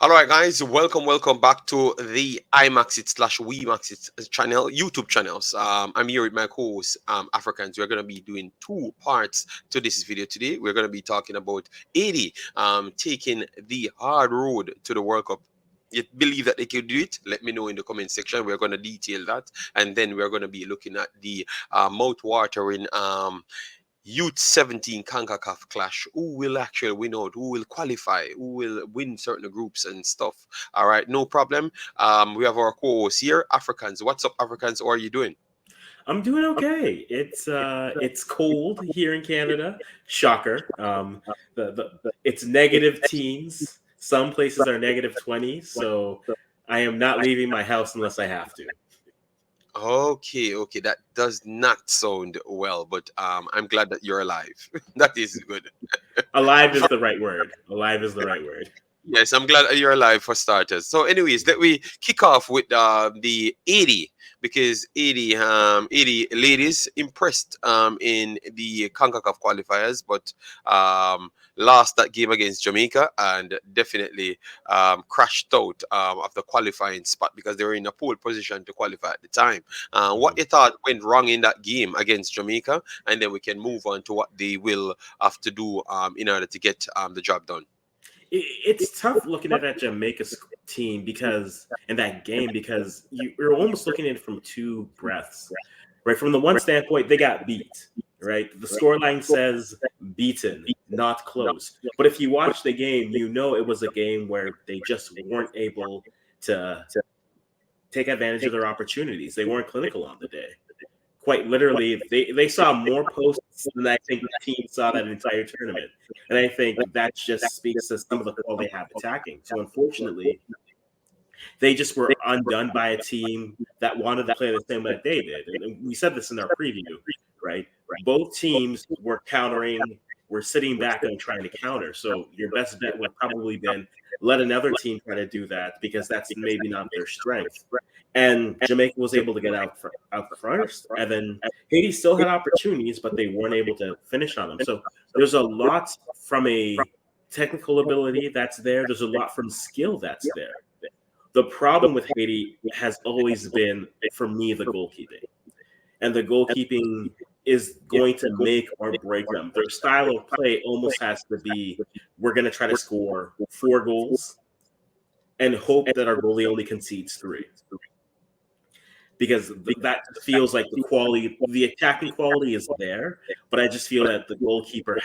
All right, guys, welcome back to the iMaxit slash Wemaxit channel, YouTube channels. I'm here with my co-host, Africans. We're going to be doing two parts to this video today. We're going to be talking about Haiti taking the hard road to the World Cup. You believe that they could do it? Let me know in the comment section. We're going to detail that. And then we're going to be looking at the mouth-watering Youth 17 CONCACAF clash. Who will actually win out? Who will qualify? Who will win certain groups and stuff? All right, no problem. We have our co-host here, Africans. What's up, Africans? How are you doing? I'm doing okay. It's cold here in Canada. Shocker. The it's negative teens. Some places are negative 20s. So I am not leaving my house unless I have to. Okay. That does not sound well, but I'm glad that you're alive. That is good. Alive is the right word. Alive is the right word. Yes, I'm glad that you're alive for starters. So, anyways, let we kick off with the 80 because 80 ladies impressed in the CONCACAF qualifiers, but lost that game against Jamaica and definitely crashed out of the qualifying spot because they were in a pole position to qualify at the time. What Mhm. you thought went wrong in that game against Jamaica, and then we can move on to what they will have to do in order to get the job done. It's tough looking at that Jamaica team because in that game because you're almost looking at it from two breaths, right? From the one standpoint, they got beat, right? The scoreline says beaten, not close. But if you watch the game, you know it was a game where they just weren't able to take advantage of their opportunities. They weren't clinical on the day. Quite literally, they saw more posts than I think the team saw that entire tournament. And I think that just speaks to some of the quality they have attacking. So unfortunately, they just were undone by a team that wanted to play the same way that they did. And we said this in our preview, right? Both teams were countering, were sitting back and trying to counter. So your best bet would probably been let another team try to do that because that's maybe not their strength. And Jamaica was able to get out first, and then Haiti still had opportunities, but they weren't able to finish on them. So there's a lot from a technical ability that's there. There's a lot from skill that's there. The problem with Haiti has always been, for me, the goalkeeping. And the goalkeeping is going to make or break them. Their style of play almost has to be we're going to try to score 4 goals and hope that our goalie only concedes 3 because that feels like the attacking quality is there, but I just feel that the goalkeeper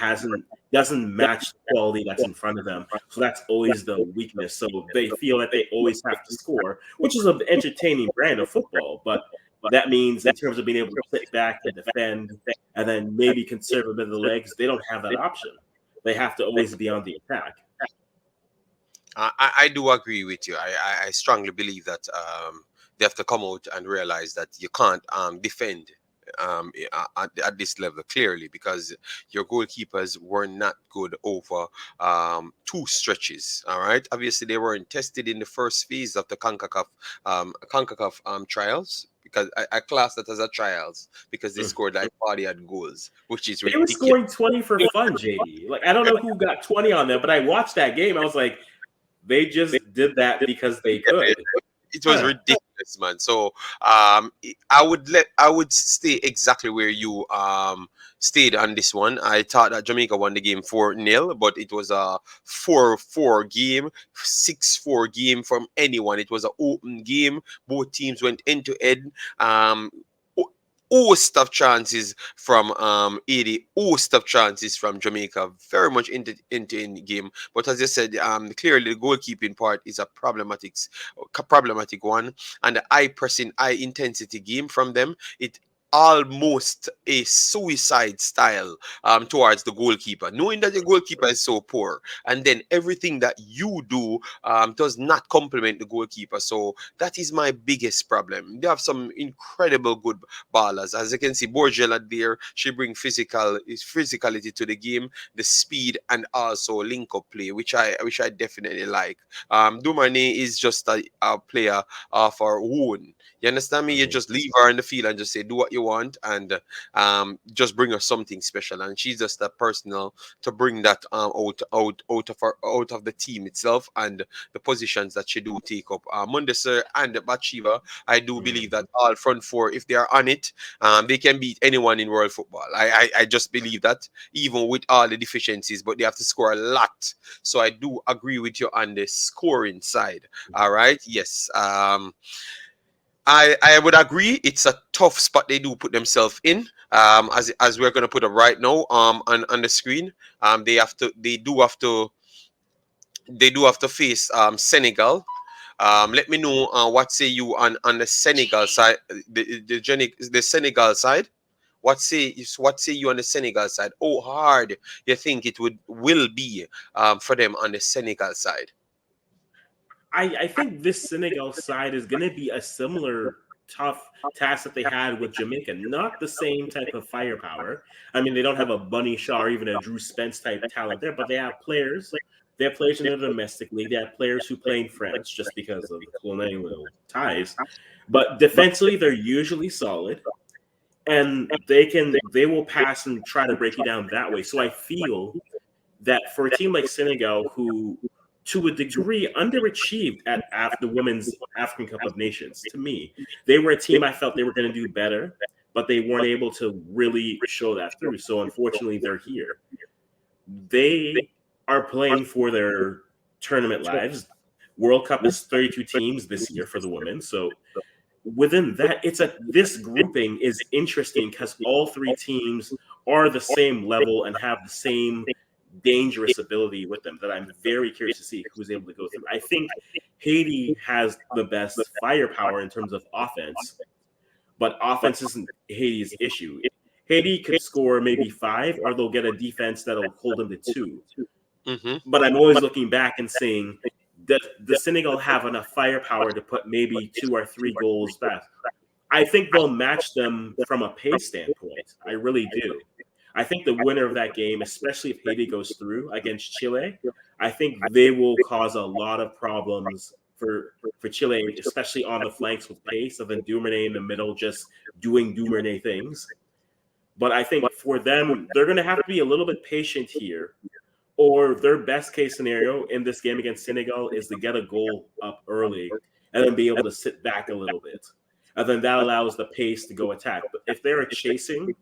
doesn't match the quality that's in front of them. So that's always the weakness. So they feel that they always have to score, which is an entertaining brand of football, but that means in terms of being able to sit back and defend and then maybe conserve a bit of the legs, they don't have that option. They have to always be on the attack. I do agree with you. I strongly believe that they have to come out and realize that you can't defend at this level clearly because your goalkeepers were not good over two stretches. All right. Obviously, they weren't tested in the first phase of the CONCACAF trials. Because I class that as a trials because they Mm. scored like 40 odd goals, which is They were ridiculous. scoring 20 for fun, JD. Like I don't know who got 20 on them, but I watched that game. I was like, they just did that because they could. It was Huh. ridiculous, man. So I would stay exactly where you stayed on this one. I thought that Jamaica won the game 4-0, but it was a 4-4 game, 6-4 game from anyone. It was an open game. Both teams went end to end. Host of chances from 80, host of chances from Jamaica, very much into in the game. But as I said, clearly the goalkeeping part is a problematic one, and the high pressing, high intensity game from them. It almost a suicide style towards the goalkeeper, knowing that the goalkeeper is so poor, and then everything that you do does not complement the goalkeeper. So that is my biggest problem. They have some incredible good ballers. As you can see, Borgella there, she bring physicality to the game, the speed, and also link up play, which I definitely like. Dumane is just a player of our own. You understand me? You Mhm. just leave her in the field and just say, do what you want, and just bring her something special. And she's just a personal to bring that out of the team itself and the positions that she do take up. Mundesir and Bathsheba, I do believe that all front four, if they are on it, they can beat anyone in world football. I just believe that, even with all the deficiencies, but they have to score a lot. So I do agree with you on the scoring side. All right. Yes. I would agree. It's a tough spot they do put themselves in. As we're gonna put up right now on the screen. They do have to face Senegal. Let me know what say you on the Senegal side, the Senegal side. What say you on the Senegal side? How hard you think it will be for them on the Senegal side? I think this Senegal side is going to be a similar tough task that they had with Jamaica. Not the same type of firepower. I mean, they don't have a Bunny Shaw or even a Drew Spence type talent there, but they have players. They have players in the domestic league. They have players who play in France just because of the colonial ties. But defensively, they're usually solid, and they will pass and try to break you down that way. So I feel that for a team like Senegal, who to a degree underachieved at the Women's African Cup of Nations, to me, they were a team I felt they were going to do better, but they weren't able to really show that through. So unfortunately, they're here. They are playing for their tournament lives. World Cup is 32 teams this year for the women. So within that, this grouping is interesting because all three teams are the same level and have the same dangerous ability with them that I'm very curious to see who's able to go through. I think Haiti has the best firepower in terms of offense, but offense isn't Haiti's issue. Haiti could score maybe 5, or they'll get a defense that'll hold them to 2. Mm-hmm. But I'm always looking back and saying, does the Senegal have enough firepower to put maybe 2 or 3 goals back? I think they'll match them from a pace standpoint. I really do. I think the winner of that game, especially if Haiti goes through against Chile, I think they will cause a lot of problems for Chile, especially on the flanks with pace, and then Duvernay in the middle just doing Duvernay things. But I think for them, they're going to have to be a little bit patient here, or their best case scenario in this game against Senegal is to get a goal up early and then be able to sit back a little bit. And then that allows the pace to go attack. But if they're chasing,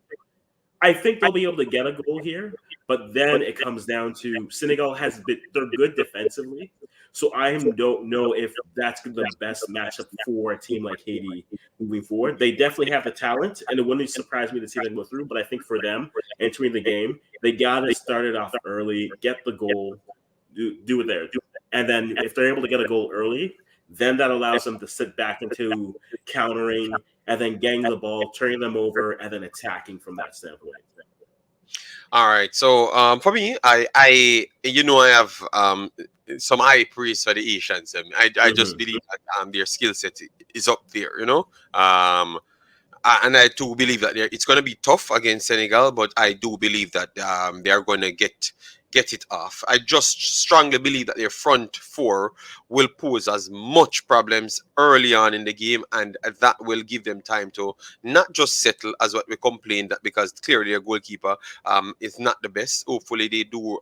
I think they'll be able to get a goal here, but then it comes down to Senegal they're good defensively. So I don't know if that's the best matchup for a team like Haiti moving forward. They definitely have the talent, and it wouldn't surprise me to see them go through, but I think for them entering the game, they got to start it off early, get the goal, do it there. And then if they're able to get a goal early, then that allows them to sit back into countering and then getting the ball, turning them over, and then attacking from that standpoint. All right. So for me, I I have some high praise for the Asians. I just believe that their skill set is up there. And I do believe that it's going to be tough against Senegal, but I do believe that they are going to get it off. I just strongly believe that their front four will pose as much problems early on in the game, and that will give them time to not just settle as what we complained that, because clearly their goalkeeper is not the best. Hopefully they do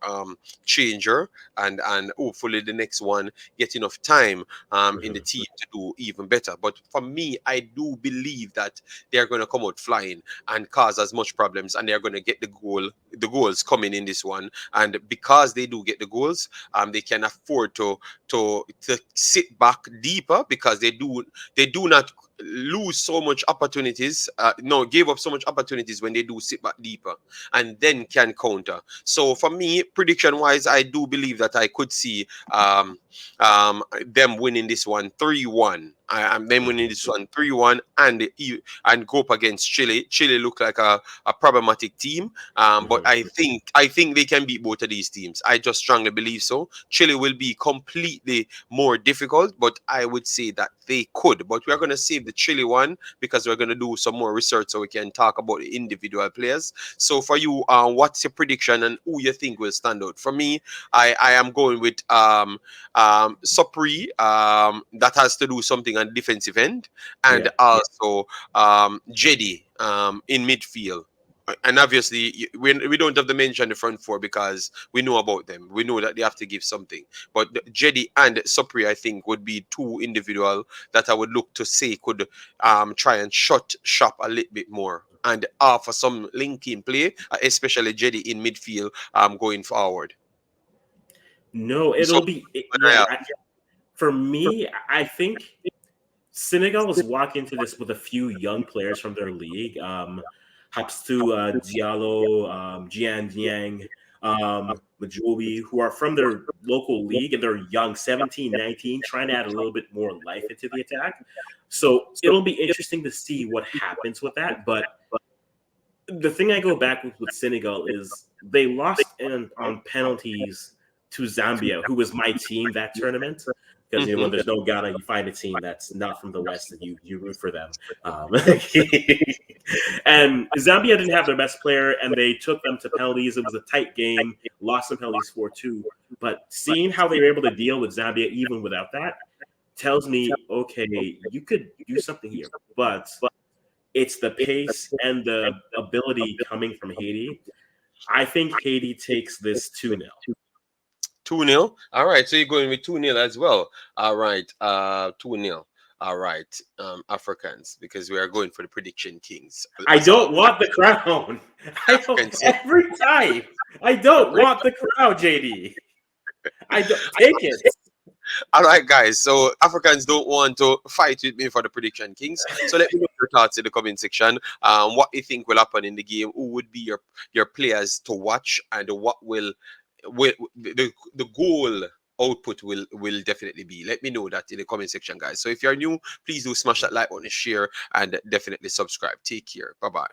change her, and hopefully the next one get enough time in the team to do even better. But for me, I do believe that they're going to come out flying and cause as much problems, and they're going to get the goals coming in this one. And because they do get the goals, they can afford to sit back deeper, because they do not lose so much opportunities. Give up so much opportunities when they do sit back deeper, and then can counter. So for me, prediction wise, I do believe that I could see them winning this one 3-1. I'm them winning this one 3-1, and go up against Chile. Chile look like a problematic team, but I think they can beat both of these teams. I just strongly believe so. Chile will be completely more difficult, but I would say that they could. But we are going to save the Chile one because we're gonna do some more research so we can talk about the individual players. So for you, what's your prediction and who you think will stand out? For me, I am going with Supri. That has to do something on defensive end, and Yeah. also Jedi in midfield. And obviously, we don't have to mention the front four because we know about them. We know that they have to give something. But Jedi and Supri, I think, would be two individual that I would look to say could try and shut shop a little bit more and offer some linking play, especially Jedi in midfield going forward. No, So, it'll be right. For me, I think Senegal was walking into this with a few young players from their league. Hapstu Diallo, Jian Jiang, Majobi, who are from their local league and they're young, 17, 19, trying to add a little bit more life into the attack. So it'll be interesting to see what happens with that. But the thing I go back with Senegal is they lost on penalties to Zambia, who was my team that tournament. Because mhm. when there's no Ghana, you find a team that's not from the West and you root for them. And Zambia didn't have their best player, and they took them to penalties. It was a tight game, lost some penalties 4-2. But seeing how they were able to deal with Zambia even without that tells me, okay, you could do something here. But it's the pace and the ability coming from Haiti. I think Haiti takes this 2-0. 2-0. All right. So you're going with 2-0 as well. All right. 2-0. All right. Africans, because we are going for the prediction kings. I As all don't want the crown. I don't Africans say. every time. I don't want the crown, JD. I don't take it. All right, guys. So Africans don't want to fight with me for the prediction kings. So let me know your thoughts in the comment section. What you think will happen in the game? Who would be your players to watch, and will the goal output will definitely be. Let me know that in the comment section, guys. So if you're new, please do smash that like button, share, and definitely subscribe. Take care. Bye bye.